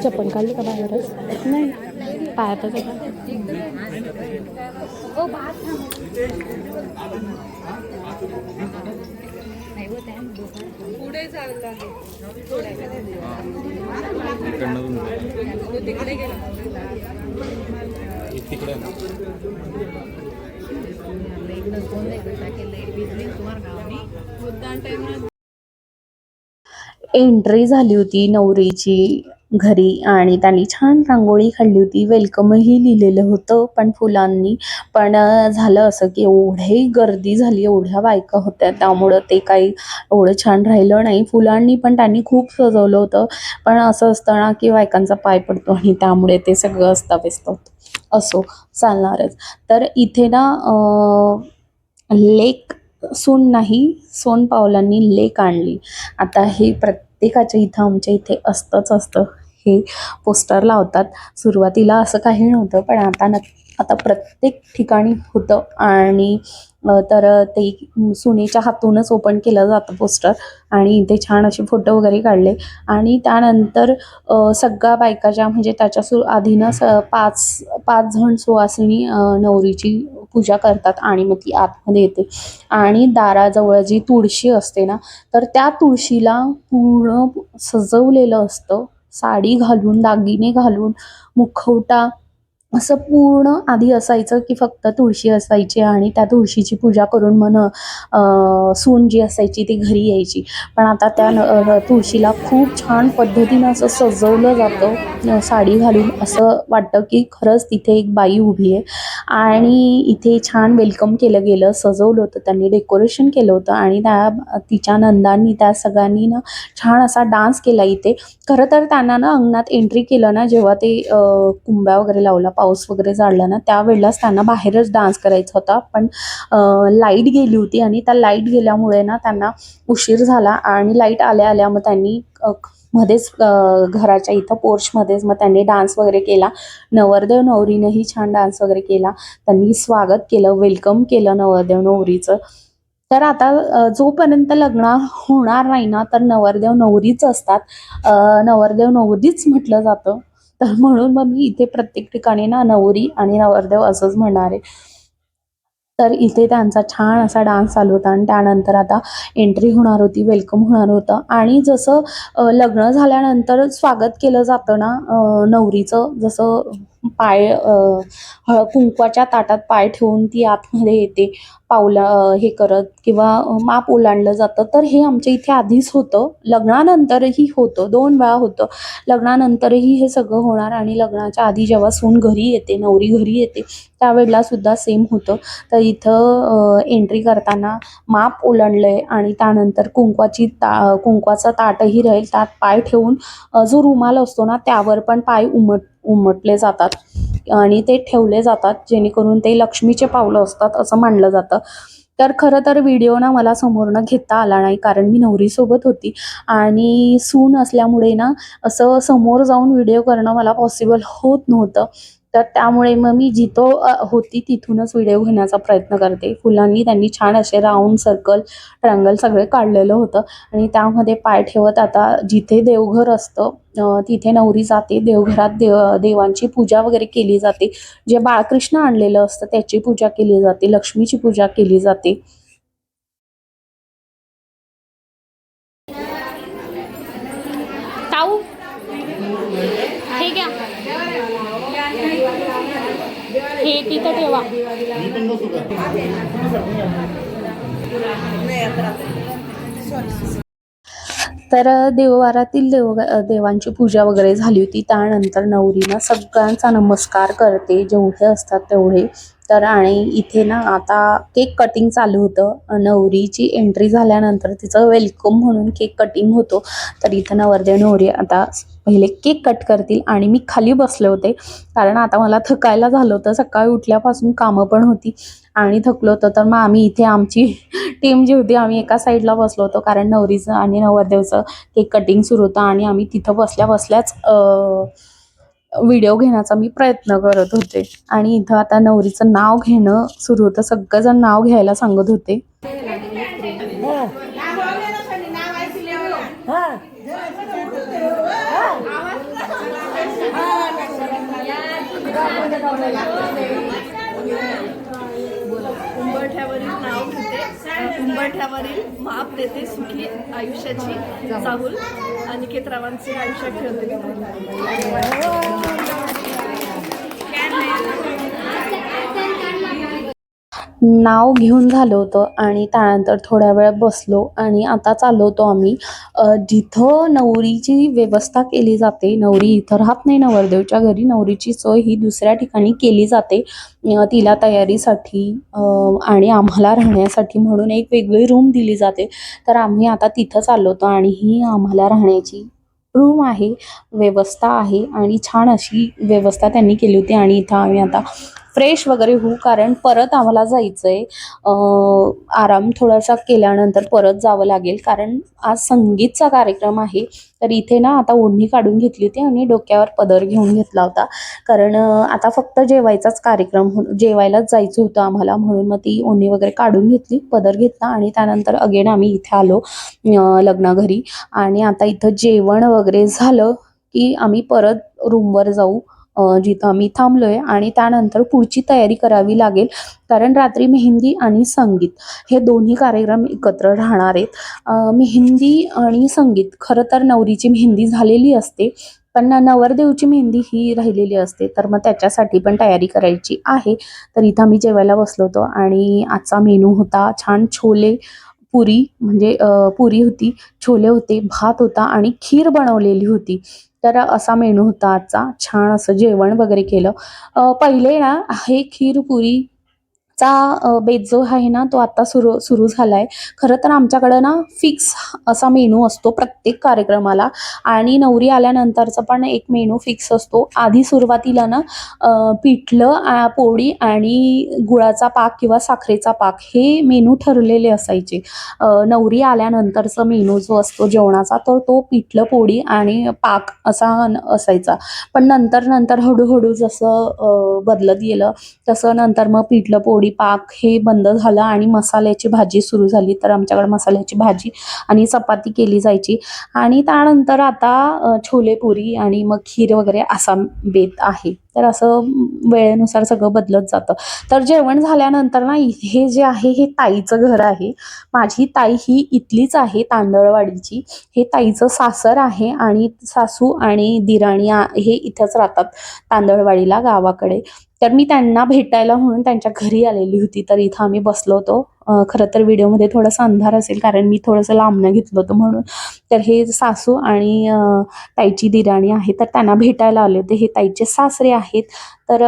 चप्पल काढली का बाहेरच? नाही, पायातच पुढे जायला लागेल. एंट्री झाली होती नवरीची घरी आणि त्यांनी छान रांगोळी काढली होती. वेलकमही लिहिलेलं होतं पण फुलांनी. पण झालं असं की एवढी गर्दी झाली, एवढ्या बायका होत्या, त्यामुळं ते काही एवढं छान राहिलं नाही. फुलांनी पण त्यांनी खूप सजवलं होतं. पण असं असतं ना की बायकांचा पाय पडतो आणि त्यामुळे ते सगळं अस्ताव्यस्त होतं. असो, चालणारच. तर इथे ना लेक सून नाही, सोन पावलांनी लेक आणली. आता हे प्रत्येकाच्या इथं, आमच्या इथे असतं हे पोस्टर लावतात. सुरुवातीला असं काही नव्हतं पण आता प्रत्येक ठिकाणी होतं. आणि तर ते सुनेच्या हातूनच ओपन केलं जातं पोस्टर. आणि इथे छान असे फोटो वगैरे काढले. आणि त्यानंतर सगळ्या बायका ज्या म्हणजे त्याच्या आधीनं पाच जण सुवासिनी नवरीची पूजा करतात आणि मग ती आतमध्ये येते. आणि दाराजवळ जी तुळशी असते ना, तर त्या तुळशीला पूर्ण सजवलेलं असतं. साडी घालून, दागिने घालून, मुखवटा असं पूर्ण आधी असायचं की फक्त तुळशी असायची आणि त्या तुळशीची पूजा करून सून जी असायची ती घरी यायची. पण आता त्या तुळशीला खूप छान पद्धतीनं असं सजवलं जातं साडी घालून. असं वाटतं की खरंच तिथे एक बाई उभी आहे. आणि इथे छान वेलकम केलं गेलं, सजवलं होतं, त्यांनी डेकोरेशन केलं होतं. आणि तिच्या नंदांनी त्या सगळ्यांनी ना छान असा डान्स केला इथे. खरं तर त्यांना ना अंगणात एंट्री केलं ना, जेव्हा ते कुंभ्या वगैरे लावला, पाऊस वगैरे झाडला ना, त्यावेळेलाच त्यांना बाहेरच डान्स करायचा होता. पण लाईट गेली होती आणि त्या लाईट गेल्यामुळे ना त्यांना उशीर झाला. आणि लाईट आल्या आल्या मग त्यांनी मध्येच घराच्या इथं पोर्चमध्येच मग त्यांनी डान्स वगैरे केला. नवरदेव नवरीनेही छान डान्स वगैरे केला. त्यांनी स्वागत केलं, वेलकम केलं नवरदेव नवरीचं. तर आता जोपर्यंत लग्न होणार नाही ना, तर नवरदेव नवरीच असतात. नवरदेव नवरीच म्हटलं जातं. तर म्हणून मग मी इथे प्रत्येक ठिकाणी ना नवरी आणि नवरदेव असंच म्हणणार आहे. तर इथे त्यांचा छान असा डान्स चालू होता. आणि त्यानंतर आता एंट्री होणार होती, वेलकम होणार होतं. आणि जसं लग्न झाल्यानंतर स्वागत केलं जातं ना नवरीचं, जसं पाय कुंकवाच्या ताटात पाय ठेवून ती आतमध्ये येते, हे करत किंवा माप ओलांडलं जातं. तर हे आमच्या इथे आधीच होतं, लग्नानंतरही होतं, 2 वेळा होतं. लग्नानंतरही हे सगळं होणार आणि लग्नाच्या आधी जेव्हा सून घरी येते, नवरी घरी येते, त्यावेळेला सुद्धा सेम होतं. तर इथं एंट्री करताना माप ओलांडलंय आणि त्यानंतर कुंकवाचं ताटही राहील. त्यात पाय ठेवून जो रुमाल असतो ना, त्यावर पण पाय उमटले जातात आणि ते ठेवले जातात, जेणेकरून ते लक्ष्मीचे पावलं असतात असं मानलं जातं. तर खरं तर व्हिडिओ ना मला समोरनं घेता आला नाही, कारण मी नवरीसोबत होती आणि सून असल्यामुळे ना असं समोर जाऊन व्हिडिओ करणं मला पॉसिबल होत नव्हतं. तर त्यामुळे मग मी जिथं होती तिथूनच व्हिडिओ घेण्याचा प्रयत्न करते. फुलांनी त्यांनी छान असे राऊंड, सर्कल, ट्रँगल सगळे काढलेलं होतं. आणि त्यामध्ये पाय ठेवत आता जिथे देवघर असतं तिथे नवरी जाते. देवघरात देवांची पूजा वगैरे केली जाते. जे बाळकृष्ण आणलेलं असतं त्याची पूजा केली जाते, लक्ष्मीची पूजा केली जाते. ताऊ हे घ्या, हे तिथं ठेवा. तर देववारातील देवांची पूजा वगैरे झाली होती. त्यानंतर नवरीनं सगळ्यांचा नमस्कार करते, जेवढे असतात तेवढे. तर आणि इथे ना आता केक कटिंग चालू होतं. नवरीची एंट्री झाल्यानंतर तिचं वेलकम म्हणून केक कटिंग होतो. तर इथं नवरदेव नवरी आता पहिले केक कट करतील आणि मी खाली बसले होते, कारण आता मला थकायला झालं होतं. सकाळी उठल्यापासून कामं पण होती आणि थकलो होतो. तर मग आम्ही इथे आमची टीम जी होती आम्ही एका साईडला बसलो होतो, कारण नवरीचं आणि नवरदेवचं केक कटिंग सुरू होतं आणि आम्ही तिथं बसल्या बसल्याच व्हिडिओ घेण्याचा मी प्रयत्न करत होते. आणि इथं आता नवरीचं नाव घेणं सुरू होतं. सगळेजण नाव घ्यायला सांगत होते. उंबरठ्यावरील नाव घेते, उंबरठ्यावरील माप देते सुखी आयुष्याची चाहूल अनिकेत रावांचे आयुष्यात ठेवते. नाव घेऊन झालं होतं आणि त्यानंतर थोड्या वेळ बसलो आणि आता चाललो होतो आम्ही जिथं नवरीची व्यवस्था केली जाते. नवरी इथं राहत नाही नवरदेवच्या घरी, नवरीची सोय ही दुसऱ्या ठिकाणी केली जाते. तिला तयारीसाठी आणि आम्हाला राहण्यासाठी म्हणून एक वेगळी रूम दिली जाते. तर आम्ही आता तिथं चाललो होतो आणि ही आम्हाला राहण्याची रूम आहे, व्यवस्था आहे आणि छान अशी व्यवस्था त्यांनी केली होती. आणि इथं आम्ही आता फ्रेश वगैरे होऊ, कारण परत आम्हाला जायचं आहे. आराम थोडासा केल्यानंतर परत जावं लागेल, कारण आज संगीतचा कार्यक्रम आहे. तर इथे ना आता ओढणी काढून घेतली होती आणि डोक्यावर पदर घेऊन घेतला होता, कारण आता फक्त जेवायचाच कार्यक्रम जेवायलाच जायचं होतं आम्हाला, म्हणून मग ती ओढणी वगैरे काढून घेतली, पदर घेतला आणि त्यानंतर अगेन आम्ही इथे आलो लग्नाघरी. आणि आता इथं जेवण वगैरे झालं की आम्ही परत रूमवर जाऊ जिथं आम्ही थांबलोय. आणि त्यानंतर पुढची तयारी करावी लागेल, कारण रात्री मेहंदी आणि संगीत हे दोन्ही कार्यक्रम एकत्र राहणार आहेत. मेहंदी आणि संगीत, खरं तर नवरीची मेहंदी झालेली असते, पण नवरदेवची मेहंदी ही राहिलेली असते, तर मग त्याच्यासाठी पण तयारी करायची आहे. तर इथं आम्ही जेवायला बसलो होतो आणि आजचा मेनू होता छान छोले पुरी, म्हणजे पुरी होती, छोले होते, भात होता आणि खीर बनवलेली होती. तर असा मेनू होता आजचा. छान असं जेवण वगैरे केलं. पहिले ना हे खीर पुरी बेत जो आहे ना तो आता सुरू सुरू झाला आहे. खरं तर आमच्याकडं ना फिक्स असा मेनू असतो प्रत्येक कार्यक्रमाला, आणि नवरी आल्यानंतरचा पण एक मेनू फिक्स असतो. आधी सुरुवातीला ना पिठलं, पोळी आणि गुळाचा पाक किंवा साखरेचा पाक हे मेनू ठरलेले असायचे. नवरी आल्यानंतरचा मेनू जो असतो जेवणाचा, तर तो पिठलं, पोळी आणि पाक असा असायचा. पण नंतर नंतर हळूहळू जसं बदलत गेलं तसं नंतर मग पिठलं, पोळी, पाक हे बंद झालं आणि मसाल्याची भाजी सुरू झाली. तर आमच्याकडे मसाल्याची भाजी आणि चपाती केली जायची. आणि त्यानंतर आता छोले पुरी आणि मग खीर वगैरे असा बेत आहे. तर असं वेळेनुसार सगळं बदलत जातं. तर जेवण झाल्यानंतर ना हे जे आहे हे ताईचं घर आहे. माझी ताई ही इथलीच आहे, तांदळवाडीची. हे ताईचं सासर आहे आणि सासू आणि दिराणी हे इथंच राहतात तांदळवाडीला, गावाकडे. तर मी त्यांना भेटायला म्हणून त्यांच्या घरी आलेली होती. तर इथं आम्ही बसलो होतो. खरं तर व्हिडिओमध्ये थोडासा अंधार असेल, कारण मी थोडंसं लांबनं घेतलं होतं म्हणून. तर हे सासू आणि ताईची दिराणी आहे, तर त्यांना भेटायला आले होते. हे ताईचे सासरे आहेत. तर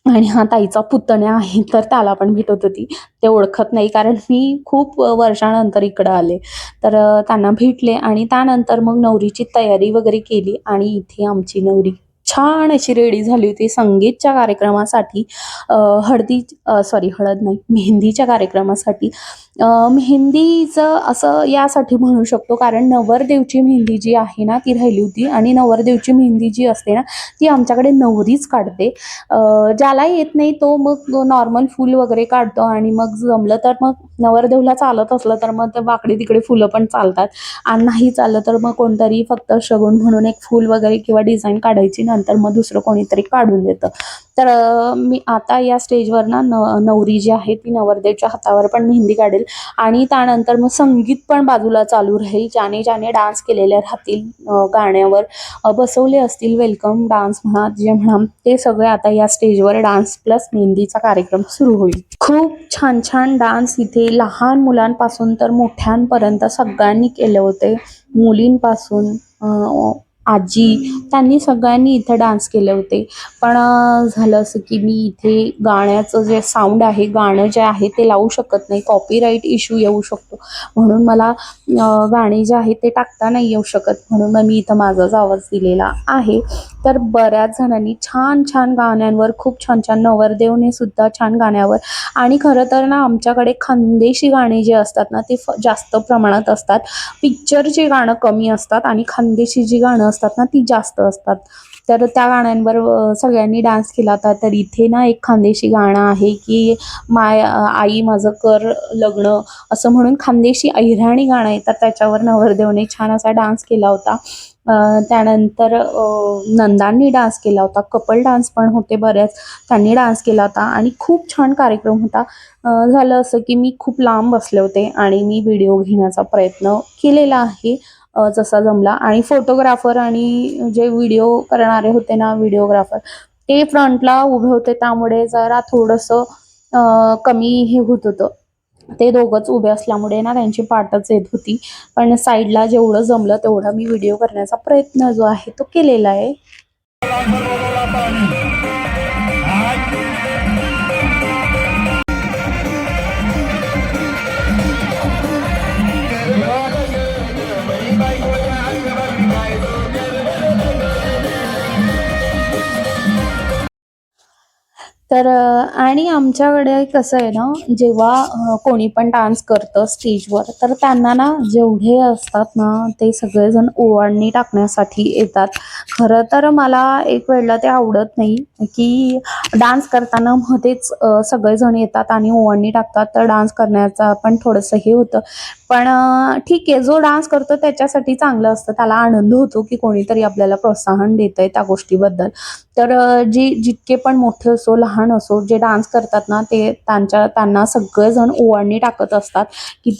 आणि हा ताईचा पुतण्या आहे, तर त्याला पण भेटत होती. ते ओळखत नाही, कारण मी खूप वर्षानंतर इकडं आले. तर त्यांना भेटले आणि त्यानंतर मग नवरीची तयारी वगैरे केली. आणि इथे आमची नवरी छान अशी रेडी झाली होती संगीतच्या कार्यक्रमासाठी. हळद नाही, मेहंदीच्या कार्यक्रमासाठी. मेहंदीचं असं यासाठी म्हणू शकतो, कारण नवरदेवची मेहंदी जी आहे ना ती राहिली होती, आणि नवरदेवची मेहंदी जी असते ना ती आमच्याकडे नवरीच काढते. ज्याला येत नाही तो मग नॉर्मल फूल वगैरे काढतो, आणि मग जमलं तर मग नवरदेवला चालत असलं तर मग ते वाकडे तिकडे फुलं पण चालतात. आणि नाही चाललं तर मग कोणतरी फक्त शगुन म्हणून एक फूल वगैरे किंवा डिझाईन काढायची, नंतर मग दुसरं कोणीतरी काढून देतं. तर मी आता या स्टेजवर ना नवरी जी आहे ती नवरदेवच्या हातावर पण मेहंदी काढेल. आणि त्यानंतर मग संगीत पण बाजूला चालू राहील. ज्याने ज्याने डान्स केलेले राहतील, गाण्यावर बसवले असतील, वेलकम डान्स म्हणा, जे म्हणा, ते सगळे आता या स्टेजवर डान्स प्लस मेहंदीचा कार्यक्रम सुरू होईल. खूप छान छान डान्स इथे लहान मुलांपासून तर मोठ्यांपर्यंत सगळ्यांनी केले होते. मुलींपासून आजी, त्यांनी सगळ्यांनी इथं डान्स केले होते. पण झालं असं की मी इथे गाण्याचं जे साऊंड आहे, गाणं जे आहे ते लावू शकत नाही, कॉपीराईट इश्यू येऊ शकतो. म्हणून मला गाणी जे आहे ते टाकता नाही येऊ शकत, म्हणून मग मी इथं माझाच आवाज दिलेला आहे. तर बऱ्याच जणांनी छान छान गाण्यांवर, खूप छान छान, नवरदेवने सुद्धा छान गाण्यावर. आणि खरं तर ना आमच्याकडे खानदेशी गाणी जे असतात ना ते जास्त प्रमाणात असतात. पिक्चरची गाणं कमी असतात आणि खानदेशी जी गाणं असतात ना ती जास्त असतात. तर त्या गाण्यांवर सगळ्यांनी डान्स केला होता. तर इथे ना एक खानदेशी गाणं आहे की आई माझं कर लग्न, असं म्हणून खानदेशी अहिराणी गाणं येतात, त्याच्यावर नवरदेवने छान असा डान्स केला होता. त्यानंतर नंदांनी डान्स केला होता, कपल डान्स पण होते बऱ्याच, त्यांनी डान्स केला होता आणि खूप छान कार्यक्रम होता. झालं असं की मी खूप लांब बसले होते आणि मी व्हिडिओ घेण्याचा प्रयत्न केलेला आहे जसा जमला. आणि फोटोग्राफर आणि जे व्हिडिओ करणारे होते ना, व्हिडिओग्राफर, ते फ्रंटला उभे होते, त्यामुळे जरा थोडंसं कमी हे होत होतं. ते दोघंच उभे असल्यामुळे ना त्यांची पाठच येत होती. पण साईडला जेवढं जमलं तेवढा मी व्हिडिओ करण्याचा प्रयत्न जो आहे तो केलेला आहे. तर आणि आमच्याकडे कसं आहे ना, जेव्हा कोणी पण डान्स करतं स्टेजवर, तर त्यांना ना जेवढे असतात ना ते सगळेजण ओवाळणी टाकण्यासाठी येतात. खरं तर मला एक वेळेला ते आवडत नाही की डान्स करताना मध्येच सगळेजण येतात आणि ओवाळणी टाकतात, तर डान्स करण्याचा पण थोडंसं हे होतं. पण ठीक आहे, जो डान्स करतो त्याच्यासाठी चांगलं असतं, त्याला आनंद होतो की कोणीतरी आपल्याला प्रोत्साहन देतंय त्या गोष्टीबद्दल. तर जितके पण मोठे असो लहान असो जे डान्स करतात ना ते त्यांना सगळेजण ओवाळणी टाकत असतात की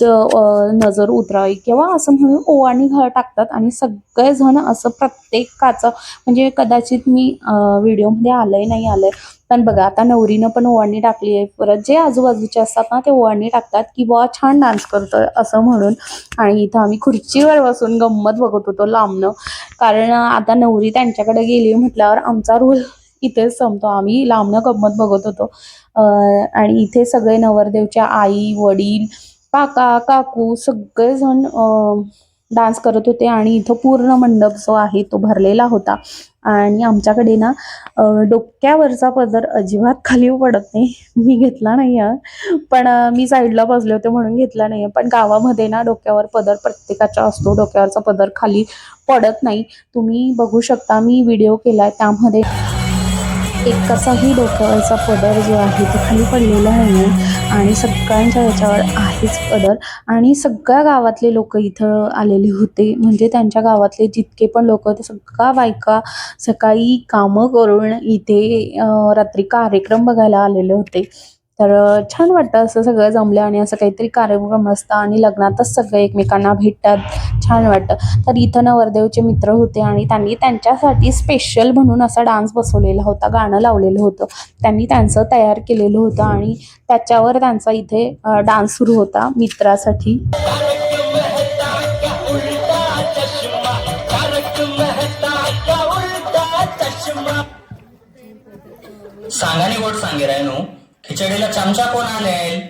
नजर उतरावी किंवा असं म्हणून ओवाळणी टाकतात. आणि सगळेजण असं प्रत्येकाचं, म्हणजे कदाचित मी व्हिडिओमध्ये आलंय नाही आलंय, पण बघा आता नवरीनं पण ओवाळणी टाकली आहे, परत जे आजूबाजूचे असतात ना ते ओवाळणी टाकतात की बुवा छान डान्स करतोय असं म्हणून. आणि इथं आम्ही खुर्चीवर बसून गंमत बघत होतो लांबनं, कारण आता नवरी त्यांच्याकडे गेली म्हटल्यावर आमचा रोल इथेच संपतो. आम्ही लांबनं गंमत बघत होतो. आणि इथे सगळे नवरदेवच्या आई वडील, काका काकू सगळेजण डान्स करत होते. आणि इथं पूर्ण मंडप जो आहे तो भरलेला होता. आणि आमच्याकडे ना डोक्यावरचा पदर अजिबात खाली पडत नाही, मी घेतला नाही आहे. पण मी साईडला बसले होते म्हणून घेतला नाही आहे. पण गावामध्ये ना डोक्यावर पदर प्रत्येकाचा असतो, डोक्यावरचा पदर खाली पडत नाही. तुम्ही बघू शकता, मी व्हिडिओ केलाय त्यामध्ये एक कसाही डोक्यावरचा पदर जो आहे तो खाली पडलेला नाही आहे. आणि सगळ्यांच्या याच्यावर आहेच पदर. आणि सगळ्या गावातले लोक इथं आलेले होते, म्हणजे त्यांच्या गावातले जितके पण लोक होते, सगळ्या बायका सकाळी कामं करून इथे रात्री कार्यक्रम बघायला आलेले होते. तर छान वाटतं असं सगळं जमलं आणि असं काहीतरी कार्यक्रम असतं आणि लग्नातच सगळे एकमेकांना भेटतात, छान वाटतं. तर इथं नवरदेवचे मित्र होते आणि त्यांनी त्यांच्यासाठी स्पेशल म्हणून असा डान्स बसवलेला होता, गाणं लावलेलं होतं, त्यांनी त्यांचं तयार केलेलं होतं आणि त्याच्यावर त्यांचा इथे डान्स सुरू होता मित्रासाठी. सांगाने गोड सांगे रायनो, खिचडीला चमचा कोण आणेल?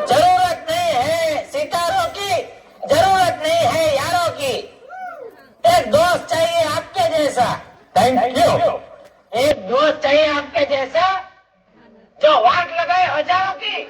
जरूरत नहीं है सितारों की, जरूरत नहीं है यारों की, एक दोस्त चाहिए आपके जैसा। Thank you. एक दोस्त चाहिए आपके जैसा जो वाट लगाए हजारों की।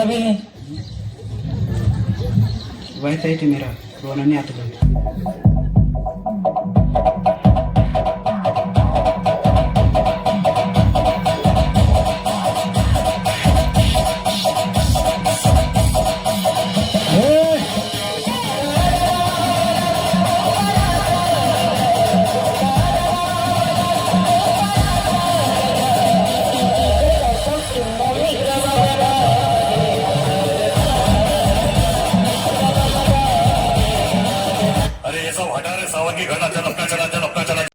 अभी वैसा ही थी मेरा रोना नहीं आता था। अरे ये सब हटा रे सावन की घटा चल अपना चला चल अपना चला।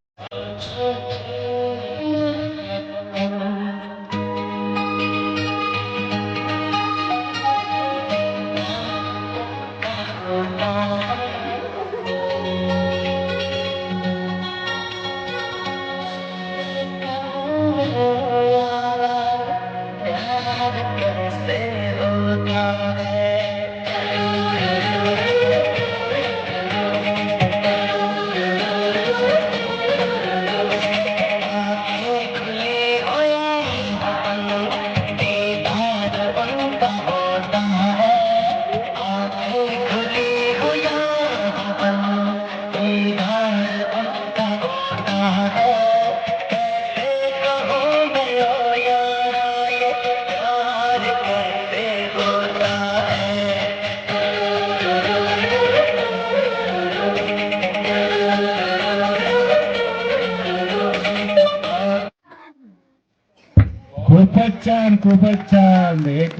खूपच छान एक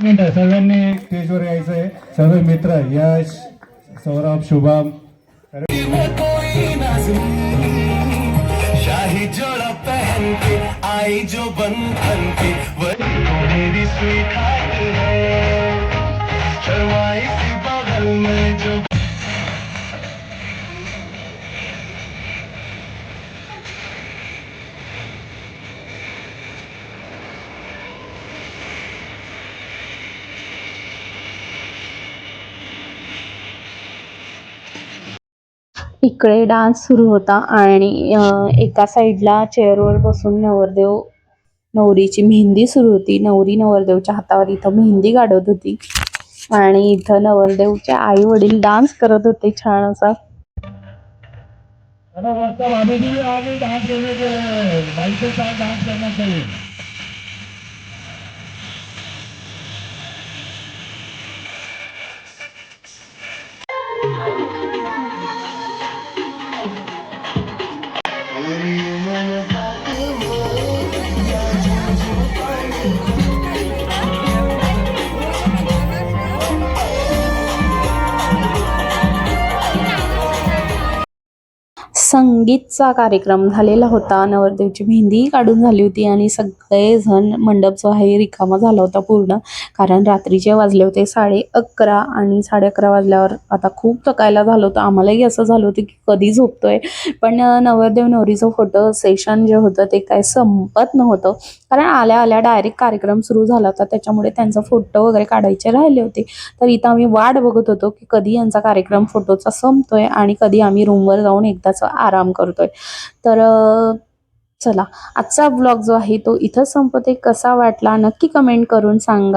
मिनिट सर्वांनी स्टेजवर यायचंय सर्व मित्र यश सौरभ शुभम शाही जोड़ा पहन के आई जो बंधन के मेरी स्वीट है शर्माई सी बगल में जो इकडे डान्स सुरू होता आणि एका साईडला चेअरवर बसून नवरदेव नवरीची मेहंदी सुरू होती. नवरी नवरदेवच्या हातावर इथं मेहंदी काढत होती आणि इथं नवरदेवचे आई वडील डान्स करत होते छान असा. भाभी जी आगे डांस करने के भाई के साथ डांस करना चाहिए। संगीतचा कार्यक्रम झालेला होता. नवरदेवची मेहंदी काढून झाली होती आणि सगळेजण मंडप जो आहे रिकामा झाला होता पूर्ण, कारण रात्रीचे वाजले होते 11:30 आणि 11:30 वाजल्यावर आता खूप थकायला झालं होतं. आम्हालाही असं झालं होतं की कधी झोपतोय, पण नवरदेव नवरीचं फोटो सेशन जे होतं ते काय संपत नव्हतं, कारण आल्या आल्या डायरेक्ट कार्यक्रम सुरू झाला होता. त्याच्यामुळे त्यांचा फोटो वगैरे काढायचे राहिले होते. तर इथं आम्ही वाट बघत होतो की कधी यांचा कार्यक्रम फोटोचा संपतोय आणि कधी आम्ही रूमवर जाऊन एकदाच आराम करतोय. तर चला, आजचा ब्लॉग जो आहे तो इथंच संपते. कसा वाटला नक्की कमेंट करून सांगा.